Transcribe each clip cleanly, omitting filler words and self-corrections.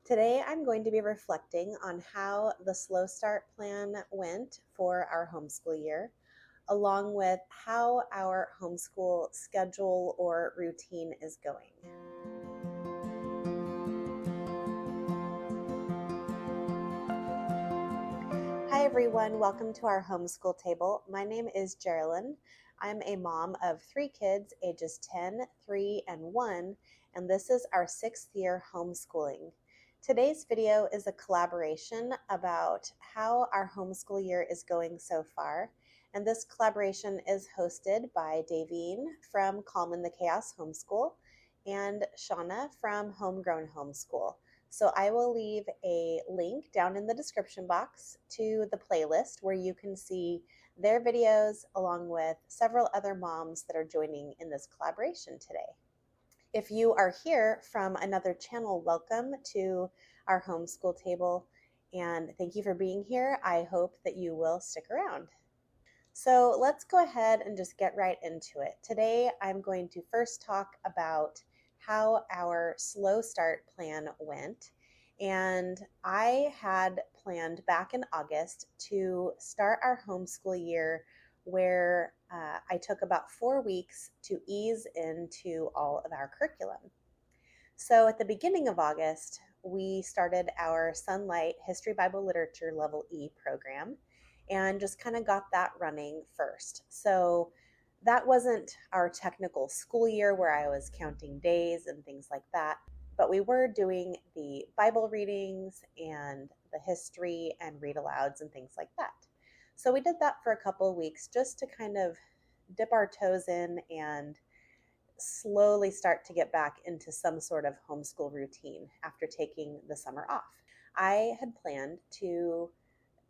Today I'm going to be reflecting on how the Slow Start plan went for our homeschool year, along with how our homeschool schedule or routine is going. Hi everyone, welcome to our homeschool table. My name is Jerilyn. I'm a mom of 3 kids, ages 10, 3, and 1, and this is our 6th year homeschooling. Today's video is a collaboration about how our homeschool year is going so far, and this collaboration is hosted by Davine from Calm in the Chaos Homeschool and Shauna from Homegrown Homeschool. So I will leave a link down in the description box to the playlist where you can see their videos along with several other moms that are joining in this collaboration today. If you are here from another channel, welcome to our homeschool table and thank you for being here. I hope that you will stick around. So let's go ahead and just get right into it. Today I'm going to first talk about how our slow start plan went. And I had planned back in August to start our homeschool year where I took about 4 weeks to ease into all of our curriculum. So at the beginning of August, we started our Sunlight History Bible Literature Level E program and just kind of got that running first. So that wasn't our technical school year where I was counting days and things like that, but we were doing the Bible readings and the history and read alouds and things like that. So we did that for a couple of weeks just to kind of dip our toes in and slowly start to get back into some sort of homeschool routine after taking the summer off. I had planned to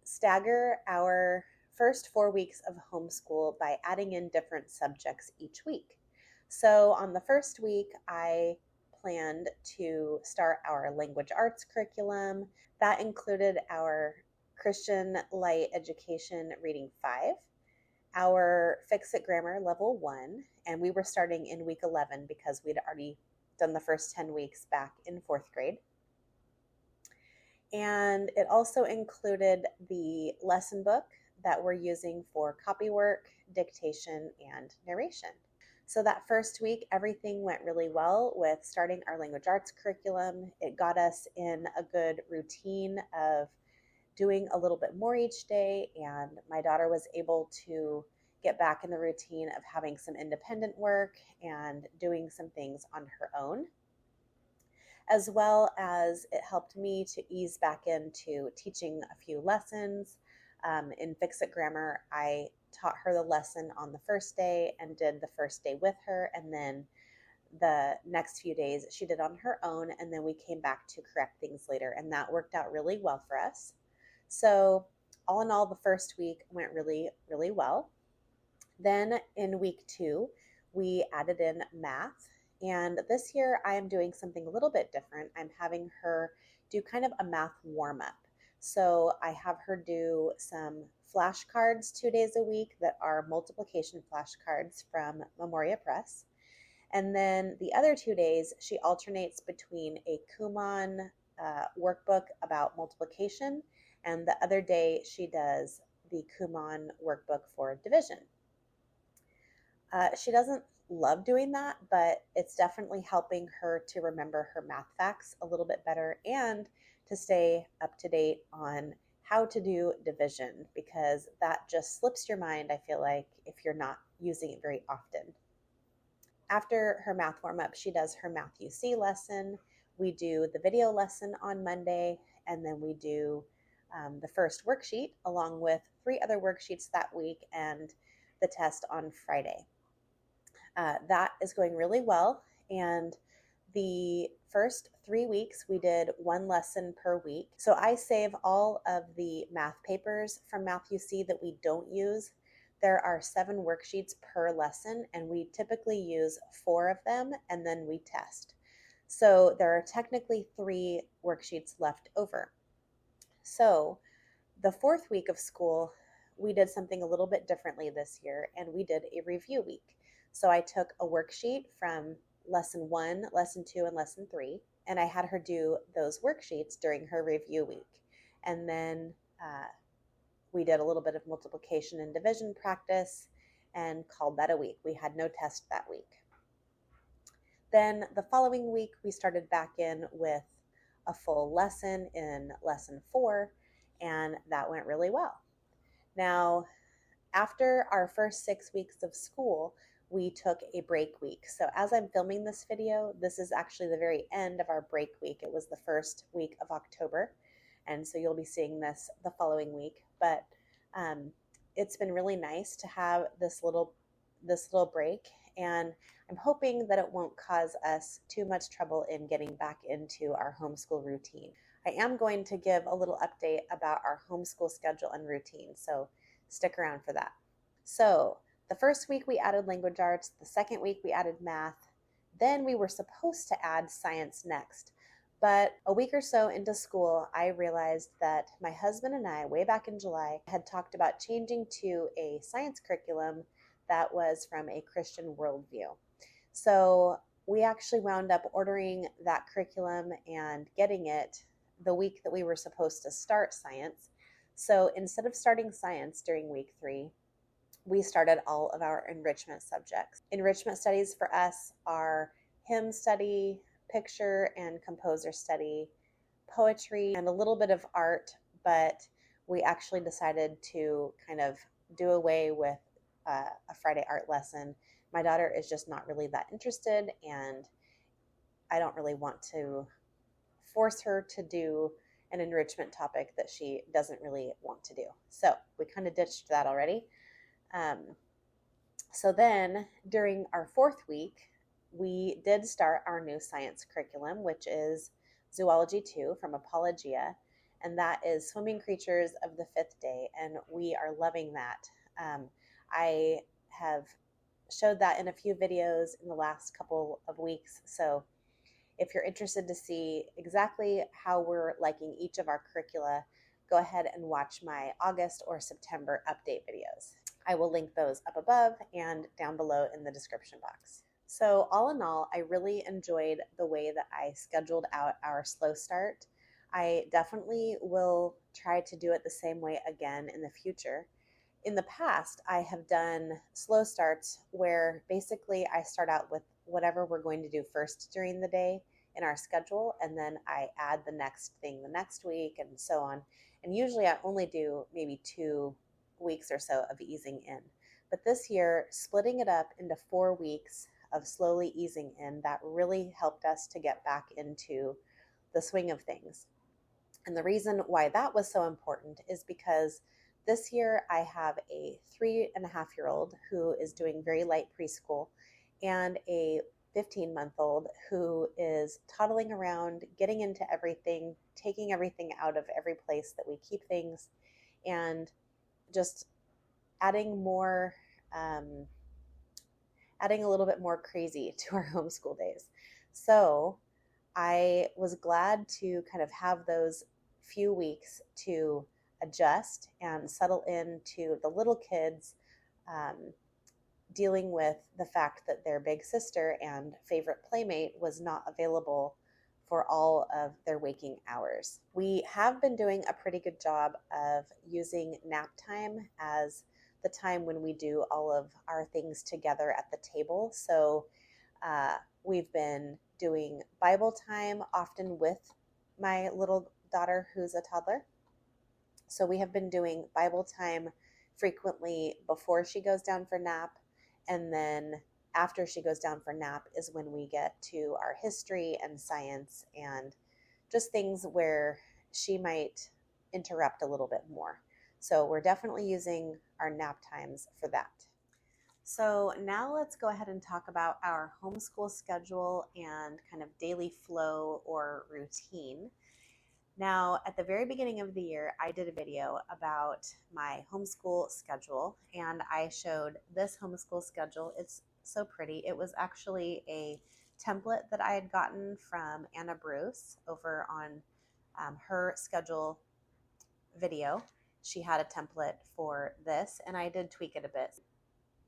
stagger our first 4 weeks of homeschool by adding in different subjects each week. So on the first week, I planned to start our language arts curriculum. That included our Christian Light Education Reading 5, our Fix It Grammar Level 1, and we were starting in week 11 because we'd already done the first 10 weeks back in 4th grade. And it also included the lesson book that we're using for copywork, dictation, and narration. So that first week, everything went really well with starting our language arts curriculum. It got us in a good routine of doing a little bit more each day, and my daughter was able to get back in the routine of having some independent work and doing some things on her own, as well as it helped me to ease back into teaching a few lessons. In Fix It Grammar, I taught her the lesson on the first day and did the first day with her, and then the next few days she did on her own, and then we came back to correct things later, and that worked out really well for us. So all in all, the first week went really, really well. Then in week 2, we added in math. And this year I am doing something a little bit different. I'm having her do kind of a math warm-up. So I have her do some flashcards 2 days a week that are multiplication flashcards from Memoria Press. And then the other 2 days, she alternates between a Kumon workbook about multiplication, and the other day she does the Kumon workbook for division. She doesn't love doing that, but it's definitely helping her to remember her math facts a little bit better and to stay up to date on how to do division, because that just slips your mind, I feel like, if you're not using it very often. After her math warm-up, she does her Math UC lesson. We do the video lesson on Monday, and then we do the first worksheet along with 3 other worksheets that week and the test on Friday. That is going really well, and the first 3 weeks we did 1 lesson per week. So I save all of the math papers from Math UC that we don't use. There are 7 worksheets per lesson, and we typically use 4 of them, and then we test. So there are technically 3 worksheets left over. So the 4th week of school, we did something a little bit differently this year, and we did a review week. So I took a worksheet from lesson 1, lesson 2, and lesson 3, and I had her do those worksheets during her review week. And then we did a little bit of multiplication and division practice and called that a week. We had no test that week. Then the following week, we started back in with a full lesson in lesson 4, and that went really well. Now, after our first 6 weeks of school, we took a break week. So as I'm filming this video, this is actually the very end of our break week. It was the first week of October, and so you'll be seeing this the following week. But it's been really nice to have this little break, and I'm hoping that it won't cause us too much trouble in getting back into our homeschool routine. I am going to give a little update about our homeschool schedule and routine, so stick around for that. So the first week we added language arts, the second week we added math, then we were supposed to add science next. But a week or so into school, I realized that my husband and I, way back in July, had talked about changing to a science curriculum that was from a Christian worldview. So we actually wound up ordering that curriculum and getting it the week that we were supposed to start science. So instead of starting science during week 3, we started all of our enrichment subjects. Enrichment studies for us are hymn study, picture and composer study, poetry, and a little bit of art, but we actually decided to kind of do away with a Friday art lesson. My daughter is just not really that interested, and I don't really want to force her to do an enrichment topic that she doesn't really want to do. So we kind of ditched that already. So then during our 4th week, we did start our new science curriculum, which is Zoology 2 from Apologia, and that is Swimming Creatures of the 5th Day, and we are loving that. I have showed that in a few videos in the last couple of weeks, so if you're interested to see exactly how we're liking each of our curricula, go ahead and watch my August or September update videos. I will link those up above and down below in the description box. So all in all, I really enjoyed the way that I scheduled out our slow start. I definitely will try to do it the same way again in the future. In the past, I have done slow starts where basically I start out with whatever we're going to do first during the day in our schedule, and then I add the next thing the next week and so on. And usually I only do maybe 2 weeks or so of easing in. But this year, splitting it up into 4 weeks of slowly easing in, that really helped us to get back into the swing of things. And the reason why that was so important is because this year I have a 3.5-year-old who is doing very light preschool and a 15-month-old who is toddling around, getting into everything, taking everything out of every place that we keep things, and just adding more, adding a little bit more crazy to our homeschool days. So I was glad to kind of have those few weeks to adjust and settle into the little kids dealing with the fact that their big sister and favorite playmate was not available for all of their waking hours. We have been doing a pretty good job of using nap time as the time when we do all of our things together at the table. So we've been doing Bible time often with my little daughter who's a toddler. So we have been doing Bible time frequently before she goes down for nap, and then after she goes down for nap is when we get to our history and science and just things where she might interrupt a little bit more. So we're definitely using our nap times for that. So now let's go ahead and talk about our homeschool schedule and kind of daily flow or routine. Now, at the very beginning of the year, I did a video about my homeschool schedule, and I showed this homeschool schedule. It's so pretty. It was actually a template that I had gotten from Anna Bruce over on her schedule video. She had a template for this, and I did tweak it a bit.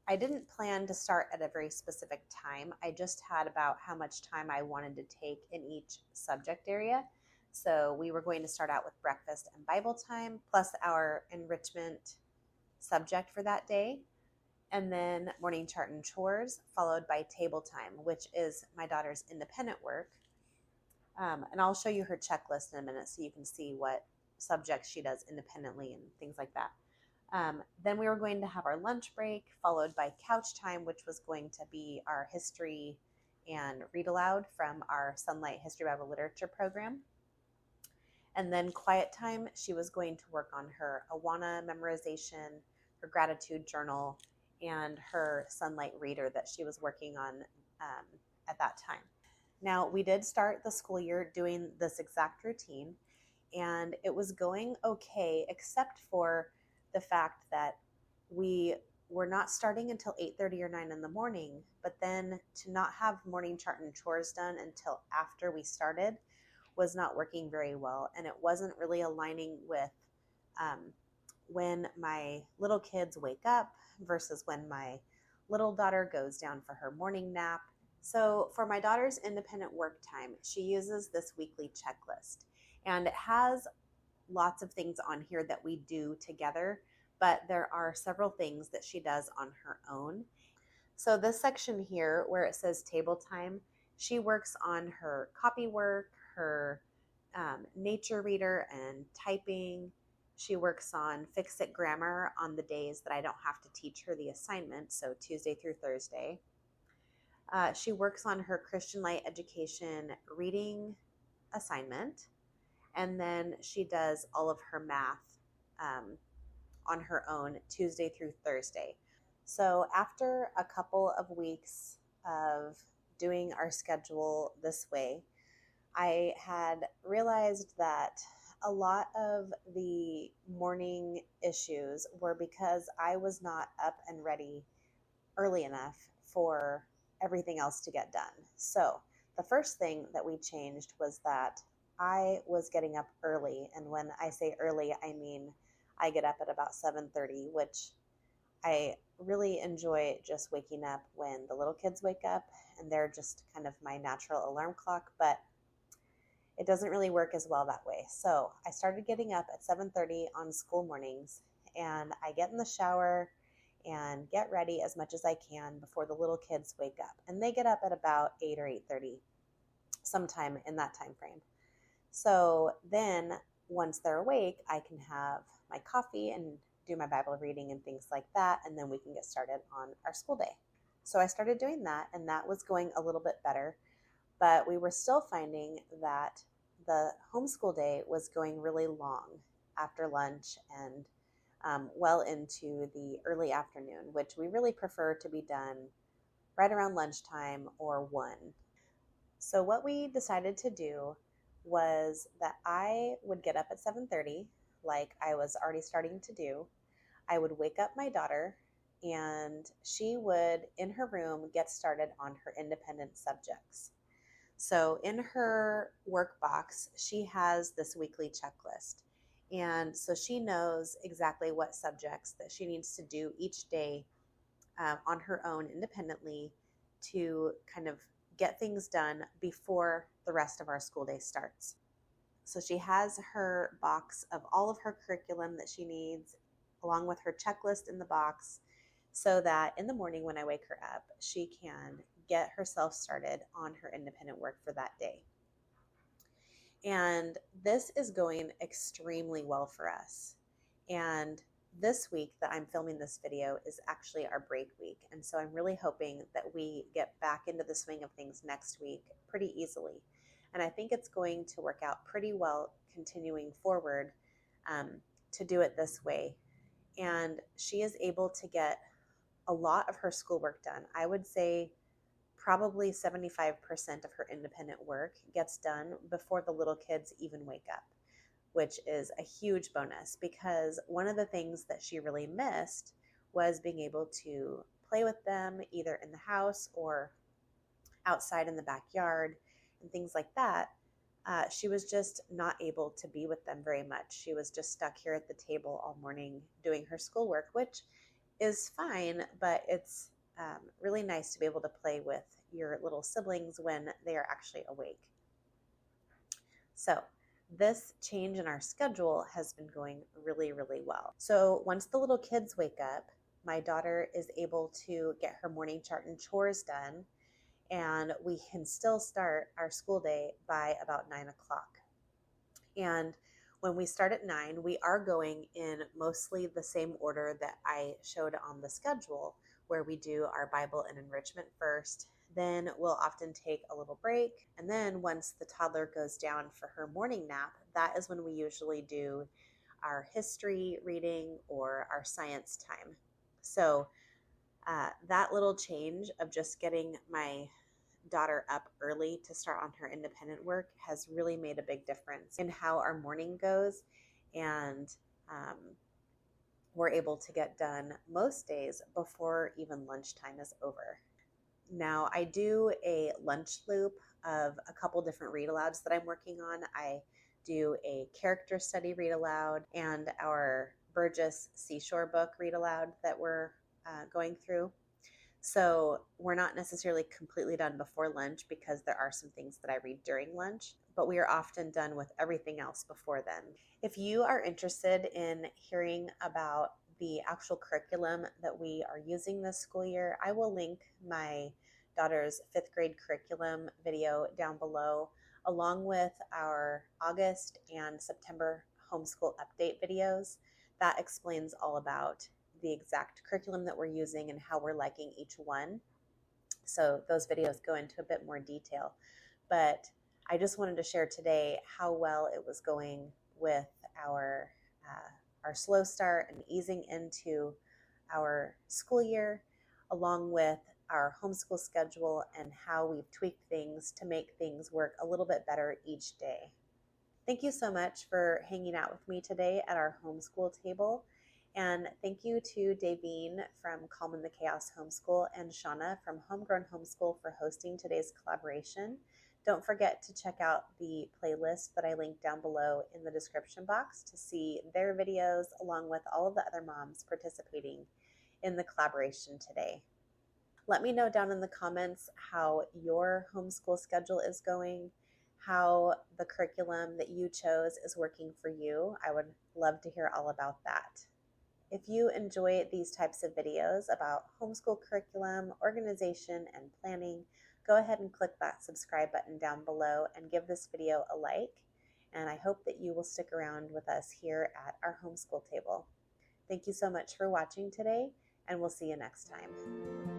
I didn't plan to start at a very specific time. I just had about how much time I wanted to take in each subject area. So we were going to start out with breakfast and Bible time, plus our enrichment subject for that day, and then morning chart and chores, followed by table time, which is my daughter's independent work. And I'll show you her checklist in a minute so you can see what subjects she does independently and things like that. Then we were going to have our lunch break, followed by couch time, which was going to be our history and read aloud from our Sunlight History Bible Literature program. And then quiet time, she was going to work on her Awana memorization, her gratitude journal, and her Sunlight reader that she was working on at that time. Now, we did start the school year doing this exact routine, and it was going okay, except for the fact that we were not starting until 8:30 or 9 in the morning, but then to not have morning chart and chores done until after we started was not working very well, and it wasn't really aligning with when my little kids wake up versus when my little daughter goes down for her morning nap. So for my daughter's independent work time, she uses this weekly checklist, and it has lots of things on here that we do together, but there are several things that she does on her own. So this section here where it says table time, she works on her copy work, her nature reader and typing. She works on fix-it grammar on the days that I don't have to teach her the assignment, so Tuesday through Thursday. She works on her Christian Light Education reading assignment, and then she does all of her math on her own Tuesday through Thursday. So after a couple of weeks of doing our schedule this way, I had realized that a lot of the morning issues were because I was not up and ready early enough for everything else to get done. So the first thing that we changed was that I was getting up early. And when I say early, I mean I get up at about 7:30, which I really enjoy just waking up when the little kids wake up, and they're just kind of my natural alarm clock, but it doesn't really work as well that way. So I started getting up at 7:30 on school mornings, and I get in the shower and get ready as much as I can before the little kids wake up. And they get up at about 8 or 8:30, sometime in that time frame. So then once they're awake, I can have my coffee and do my Bible reading and things like that, and then we can get started on our school day. So I started doing that, and that was going a little bit better, but we were still finding that the homeschool day was going really long after lunch and well into the early afternoon, which we really prefer to be done right around lunchtime or 1. So what we decided to do was that I would get up at 7:30, like I was already starting to do. I would wake up my daughter, and she would, in her room, get started on her independent subjects. So in her work box, she has this weekly checklist. And so she knows exactly what subjects that she needs to do each day on her own independently to kind of get things done before the rest of our school day starts. So she has her box of all of her curriculum that she needs, along with her checklist in the box, so that in the morning when I wake her up, she can get herself started on her independent work for that day. And this is going extremely well for us. And this week that I'm filming this video is actually our break week. And so I'm really hoping that we get back into the swing of things next week pretty easily. And I think it's going to work out pretty well continuing forward to do it this way. And she is able to get a lot of her schoolwork done. I would say probably 75% of her independent work gets done before the little kids even wake up, which is a huge bonus, because one of the things that she really missed was being able to play with them either in the house or outside in the backyard and things like that. She was just not able to be with them very much. She was just stuck here at the table all morning doing her schoolwork, which is fine, but it's really nice to be able to play with your little siblings when they are actually awake. So this change in our schedule has been going really, really well. So once the little kids wake up, my daughter is able to get her morning chart and chores done, and we can still start our school day by about 9 o'clock. And when we start at 9, we are going in mostly the same order that I showed on the schedule, where we do our Bible and enrichment first. Then we'll often take a little break. And then once the toddler goes down for her morning nap, that is when we usually do our history reading or our science time. So that little change of just getting my daughter up early to start on her independent work has really made a big difference in how our morning goes. And we're able to get done most days before even lunchtime is over. Now, I do a lunch loop of a couple different read alouds that I'm working on. I do a character study read aloud and our Burgess Seashore book read aloud that we're going through. So we're not necessarily completely done before lunch because there are some things that I read during lunch, but we are often done with everything else before then. If you are interested in hearing about the actual curriculum that we are using this school year, I will link my daughter's 5th grade curriculum video down below, along with our August and September homeschool update videos. That explains all about the exact curriculum that we're using and how we're liking each one. So those videos go into a bit more detail. But I just wanted to share today how well it was going with our slow start and easing into our school year, along with our homeschool schedule and how we've tweaked things to make things work a little bit better each day. Thank you so much for hanging out with me today at our homeschool table. And thank you to Davine from Calm in the Chaos Homeschool and Shauna from Homegrown Homeschool for hosting today's collaboration. Don't forget to check out the playlist that I linked down below in the description box to see their videos along with all of the other moms participating in the collaboration today. Let me know down in the comments how your homeschool schedule is going, how the curriculum that you chose is working for you. I would love to hear all about that. If you enjoy these types of videos about homeschool curriculum, organization, and planning, go ahead and click that subscribe button down below and give this video a like. And I hope that you will stick around with us here at our homeschool table. Thank you so much for watching today, and we'll see you next time.